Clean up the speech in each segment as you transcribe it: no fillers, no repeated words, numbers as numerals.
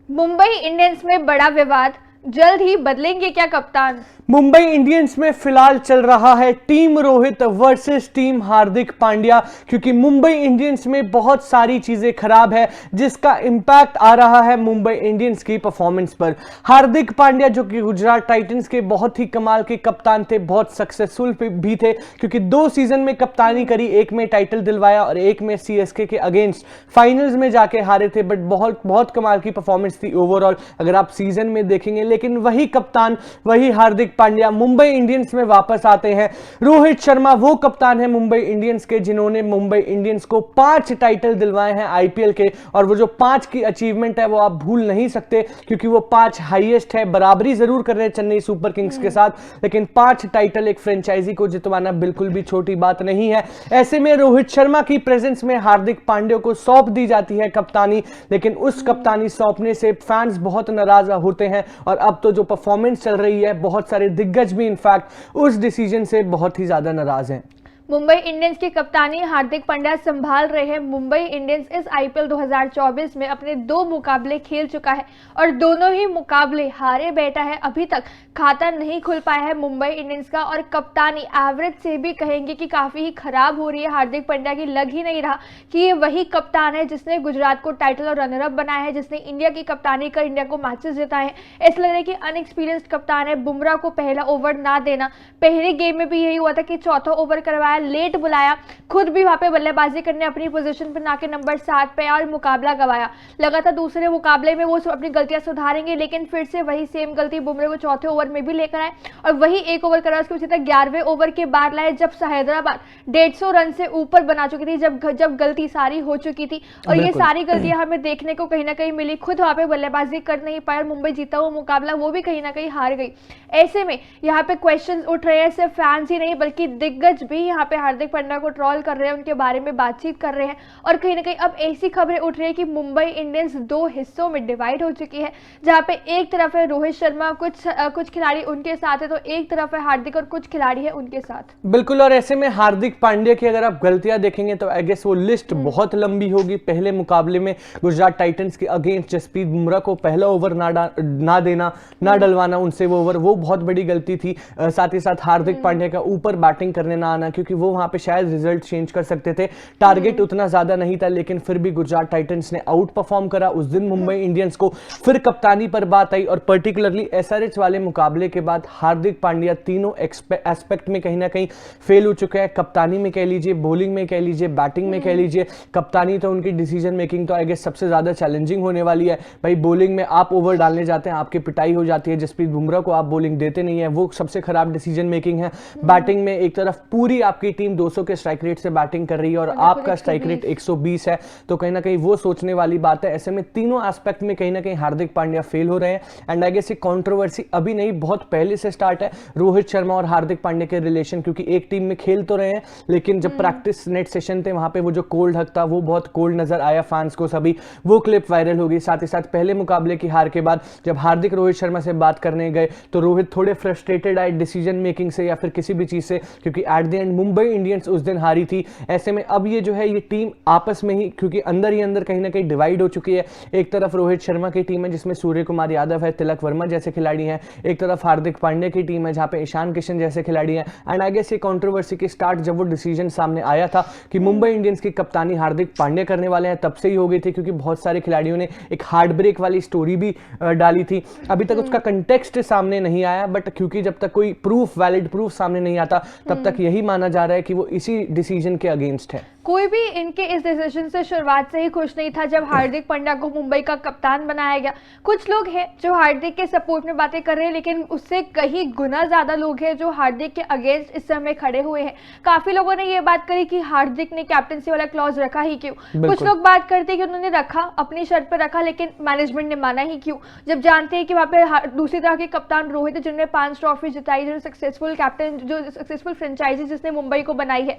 Mumbai Indians में बड़ा विवाद, जल्द ही बदलेंगे क्या कप्तान? मुंबई इंडियंस में फिलहाल चल रहा है team Rohit versus team Hardik Pandya, क्योंकि मुंबई इंडियंस में बहुत सारी चीजें खराब है जिसका इंपैक्ट आ रहा है मुंबई इंडियंस की परफॉर्मेंस पर। हार्दिक पांड्या जो कि गुजरात टाइटंस के बहुत ही कमाल के कप्तान थे, बहुत सक्सेसफुल भी थे, क्योंकि 2 सीजन में कप्तानी करी, एक में टाइटल दिलवाया और एक में सीएसके के अगेंस्ट फाइनल्स में जाके हारे थे, बट बहुत बहुत कमाल की परफॉर्मेंस थी ओवरऑल अगर आप सीजन में देखेंगे। लेकिन वही कप्तान, वही हार्दिक पांड्या मुंबई इंडियंस में वापस आते हैं। रोहित शर्मा वो कप्तान है मुंबई इंडियंस के जिन्होंने मुंबई इंडियंस को 5 टाइटल दिलवाए हैं आईपीएल के, और वो जो 5 की अचीवमेंट है वो आप भूल नहीं सकते, क्योंकि वो 5 हाईएस्ट है। बराबरी जरूर कर रहे हैं चेन्नई सुपर किंग्स के साथ, लेकिन 5 टाइटल एक फ्रेंचाइजी को जितवाना बिल्कुल भी छोटी बात नहीं है। ऐसे में रोहित शर्मा की प्रेजेंस में हार्दिक पांड्या को सौंप दी जाती है कप्तानी, लेकिन उस कप्तानी सौंपने से फैंस बहुत नाराज होते हैं, और अब तो जो परफॉर्मेंस चल रही है, बहुत सारे दिग्गज भी इनफैक्ट उस डिसीजन से बहुत ही ज्यादा नाराज हैं। मुंबई इंडियंस की कप्तानी हार्दिक पांड्या संभाल रहे हैं। मुंबई इंडियंस इस आईपीएल 2024 में अपने 2 मुकाबले खेल चुका है और दोनों ही मुकाबले हारे बैठा है। अभी तक खाता नहीं खुल पाया है मुंबई इंडियंस का, और कप्तानी एवरेज से भी कहेंगे कि काफी ही खराब हो रही है हार्दिक पांड्या की। लग ही नहीं रहा कि ये वही कप्तान है जिसने गुजरात को टाइटल और रनर अप बनाया है, जिसने इंडिया की कप्तानी कर इंडिया को मैचेस जिताए हैं। ऐसा लग रहा है कि अनएक्सपीरियंस्ड कप्तान है। बुमराह को पहला ओवर ना देना, पहले गेम में भी यही हुआ था कि चौथा ओवर करवाया, लेट बुलाया, खुद भी वहां पे बल्लेबाजी करने अपनी पोजीशन पर ना के नंबर 7 पे और मुकाबला गवाया। लगा था दूसरे मुकाबले में वो अपनी गलतियां सुधारेंगे, लेकिन फिर से वही सेम गलती बुमराह को चौथे ओवर में भी लेकर आए और वही एक ओवर करा। उसके पीछे 11वें ओवर के बाद लाए जब हैदराबाद 150 रन से ऊपर बना चुकी थी, जब गलती सारी हो चुकी थी, और ये सारी गलतियां हमें देखने को कहीं ना कहीं मिली। खुद वहां पे बल्लेबाजी कर नहीं पाया, मुंबई जीता हुआ मुकाबला वो भी कहीं ना कहीं हार गई। ऐसे में यहाँ पे क्वेश्चन उठ रहे हैं, सिर्फ फैंस ही नहीं बल्कि दिग्गज भी यहाँ पे हार्दिक पांड्या को ट्रोल कर रहे हैं, उनके बारे में बातचीत कर रहे हैं, और कहीं ना कहीं अब ऐसी खबरें उठ रही है कि मुंबई इंडियंस 2 हिस्सों में डिवाइड हो चुकी है, जहां पे एक तरफ है रोहित शर्मा, कुछ खिलाड़ी उनके साथ है, तो एक तरफ है हार्दिक और कुछ खिलाड़ी है उनके साथ। बिल्कुल, और ऐसे में हार्दिक पांड्या की अगर आप गलतियां देखेंगे तो आई गेस वो लिस्ट बहुत लंबी होगी। पहले मुकाबले में गुजरात टाइटंस के अगेंस्ट जसप्रीत बुमराह को पहला ओवर ना देना, ना डलवाना उनसे वो ओवर, वो बहुत बड़ी गलती थी। साथ ही साथ हार्दिक पांड्या का ऊपर बैटिंग करने ना आना, क्योंकि वो वहां पे शायद रिजल्ट चेंज कर सकते थे। टारगेट उतना ज्यादा नहीं था, लेकिन फिर भी गुजरात टाइटंस ने आउट परफॉर्म करा उस दिन मुंबई इंडियंस को। फिर कप्तानी पर बात आई, और पर्टिकुलरली एसआरएच वाले मुकाबले के बाद हार्दिक पांड्या तीनों एस्पेक्ट में कहीं ना कहीं फेल हो चुके हैं। कप्तानी में कह लीजिए, बॉलिंग में कह लीजिए, बैटिंग में कह लीजिए। कप्तानी तो उनकी डिसीजन मेकिंग तो आई गेस सबसे ज्यादा चैलेंजिंग होने वाली है। भाई बॉलिंग में आप ओवर डालने जाते हैं, आपकी पिटाई हो जाती है। जसप्रीत बुमराह को आप बॉलिंग देते नहीं है, वो सबसे खराब डिसीजन मेकिंग है। बैटिंग में एक तरफ पूरी आपकी टीम 200 के स्ट्राइक रेट से बैटिंग कर रही है और आपका स्ट्राइक रेट 120 है, तो कहीं ना कहीं वो सोचने वाली बात है। ऐसे में तीनों एस्पेक्ट में कहीं ना कहीं हार्दिक पांड्या फेल हो रहे हैं, एंड आई गेस ये कंट्रोवर्सी अभी नहीं, बहुत पहले से स्टार्ट है रोहित शर्मा और हार्दिक पांड्या के रिलेशन, क्योंकि एक टीम में खेल तो रहे हैं, लेकिन जब प्रैक्टिस नेट सेशन थे वहां पे वो जो कोल्ड हक था वो बहुत कोल्ड नजर आया फैंस को सभी, वो क्लिप वायरल हो गई। साथ ही साथ पहले मुकाबले की हार के बाद जब हार्दिक रोहित शर्मा से बात करने गए तो रोहित थोड़े फ्रस्ट्रेटेड आए डिसीजन मेकिंग से या फिर किसी भी चीज से, क्योंकि at the end Mumbai Indians उस दिन हारी थी। ऐसे में अब ये जो है ये टीम आपस में ही, क्योंकि अंदर ही अंदर कहीं ना कहीं डिवाइड हो चुकी है। एक तरफ रोहित शर्मा की टीम है जिसमें सूर्य कुमार यादव है, तिलक वर्मा जैसे खिलाड़ी हैं, एक तरफ हार्दिक पांड्या की टीम है जहां पे ईशान किशन जैसे खिलाड़ी हैं। एंड आई गेस ये कंट्रोवर्सी की स्टार्ट जब वो डिसीजन सामने आया था कि मुंबई इंडियंस की कप्तानी हार्दिक पांड्या करने वाले हैं, तब से ही हो गई थी, क्योंकि बहुत सारे खिलाड़ियों ने एक हार्ट ब्रेक वाली स्टोरी भी डाली थी। अभी तक उसका कंटेक्स्ट सामने नहीं आया, बट क्योंकि जब तक कोई वैलिड प्रूफ सामने नहीं आता तब तक यही माना जा रहा है कि वो इसी डिसीजन के अगेंस्ट है। कोई भी इनके इस डिसीजन से शुरुआत से ही खुश नहीं था जब हार्दिक पांड्या को मुंबई का कप्तान बनाया गया। कुछ लोग हैं जो हार्दिक के सपोर्ट में बातें कर रहे हैं, लेकिन उससे कहीं गुना ज्यादा लोग हैं जो हार्दिक के अगेंस्ट इस समय खड़े हुए हैं। काफी लोगों ने ये बात करी कि हार्दिक ने कैप्टनसी वाला क्लॉज रखा ही क्यों। कुछ लोग बात करते हैं कि उन्होंने रखा, अपनी शर्त पर रखा, लेकिन मैनेजमेंट ने माना ही क्यों, जब जानते हैं कि वहां पे दूसरी तरह के कप्तान रोहित है जिन्होंने 5 ट्रॉफी जिताई, जो सक्सेसफुल कैप्टन, जो सक्सेसफुल फ्रेंचाइजी जिसने मुंबई को बनाई है।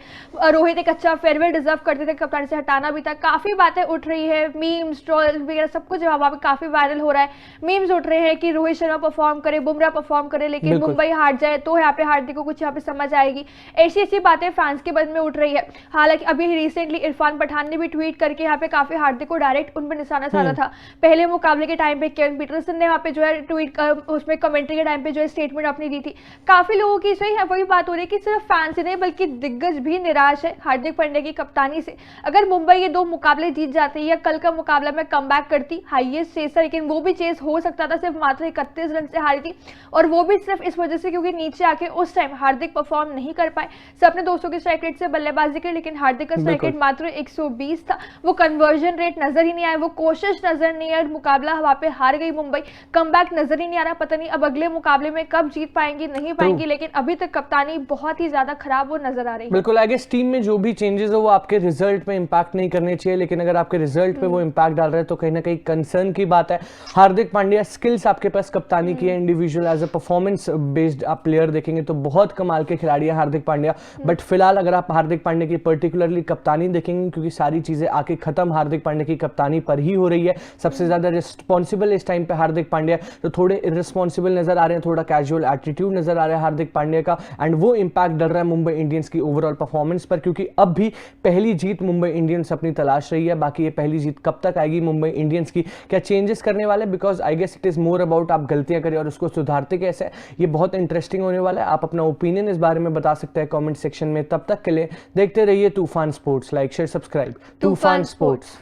रोहित एक अच्छा फेयरवेल डिजर्व करते थे, कप्तानी से हटाना भी था। काफी बातें उठ रही है, मीम्स, ट्रोल वगैरह सब कुछ वहां पे काफी वायरल हो रहा है। मीम्स उठ रहे हैं कि रोहित शर्मा परफॉर्म करे, बुमराह परफॉर्म करे, लेकिन मुंबई हार जाए तो यहाँ पे हार्दिक को कुछ यहाँ पे समझ आएगी। ऐसी बातें फैंस के मन में उठ रही है। हालांकि अभी रिसेंटली इरफान पठान ने भी ट्वीट करके यहाँ पे काफी हार्दिक को डायरेक्ट उन पर निशाना साधा था। पहले मुकाबले के टाइम पे केविन पीटरसन ने वहाँ पे जो है ट्वीट उसमें कमेंट्री के टाइम पे जो है स्टेटमेंट अपनी दी थी। काफी लोगों की इसमें वही बात हो रही है कि सिर्फ फैंस ही नहीं बल्कि दिग्गज भी निराश है हार्दिक पांड्या की कप्तानी से। अगर मुंबई ये 2 मुकाबले जीत जाती या कल का मुकाबला में कमबैक करती, हाईएस्ट चेस था, लेकिन वो भी चेस हो सकता था, सिर्फ मात्र 31 रन से हारी थी, और वो भी सिर्फ इस वजह से क्योंकि नीचे आके उस टाइम हार्दिक परफॉर्म नहीं कर पाए। सबने 200 की स्ट्राइक रेट से बल्लेबाजी की, लेकिन हार्दिक का स्ट्राइक रेट मात्र 120 था। वो कन्वर्जन रेट नजर ही नहीं आया, वो कोशिश नजर नहीं आई, मुकाबला वहां पे हार गई मुंबई। कमबैक नजर ही नहीं आ रहा। पता नहीं अब अगले मुकाबले में कब जीत पाएंगी, नहीं पाएंगी, लेकिन अभी तक कप्तानी बहुत ही ज्यादा खराब वो नजर आ रही है। बिल्कुल, आई गेस टीम में जो भी चेंजेस है वो आपके रिजल्ट पे इंपैक्ट नहीं करने चाहिए, लेकिन अगर आपके रिजल्ट पे वो इंपैक्ट डाल रहा है तो कहीं ना कहीं कंसर्न की बात है। हार्दिक पांड्या स्किल्स आपके पास कप्तानी की है, individual as a performance based आप प्लेयर देखेंगे तो बहुत कमाल के खिलाड़ी है हार्दिक पांड्या। बट फिलहाल अगर आप हार्दिक पांड्या की पर्टिकुलरली कप्तानी देखेंगे, क्योंकि सारी चीजें आके खत्म हार्दिक पांड्या की कप्तानी पर ही हो रही है, सबसे ज्यादा रिस्पॉन्सिबल इस टाइम पे हार्दिक पांड्या, तो थोड़े इररिस्पॉन्सिबल नजर आ रहे हैं, थोड़ा कैजुअल एटीट्यूड नजर आ रहा है हार्दिक पांड्या का, एंड वो इंपैक्ट डल रहा है मुंबई इंडियंस की ओवरऑल परफॉर्मेंस पर, क्योंकि अब भी पहली जीत मुंबई इंडियंस अपनी तलाश रही है। बाकी ये पहली जीत कब तक आएगी मुंबई इंडियंस की, क्या चेंजेस करने वाले, because I guess it is more about आप गलतियां करें और उसको सुधारते कैसे है, ये बहुत इंटरेस्टिंग होने वाला है। आप अपना ओपिनियन इस बारे में बता सकते हैं कमेंट सेक्शन में। तब तक के लिए देखते रहिए तूफान स्पोर्ट्स। Like share subscribe. तूफान स्पोर्ट्स।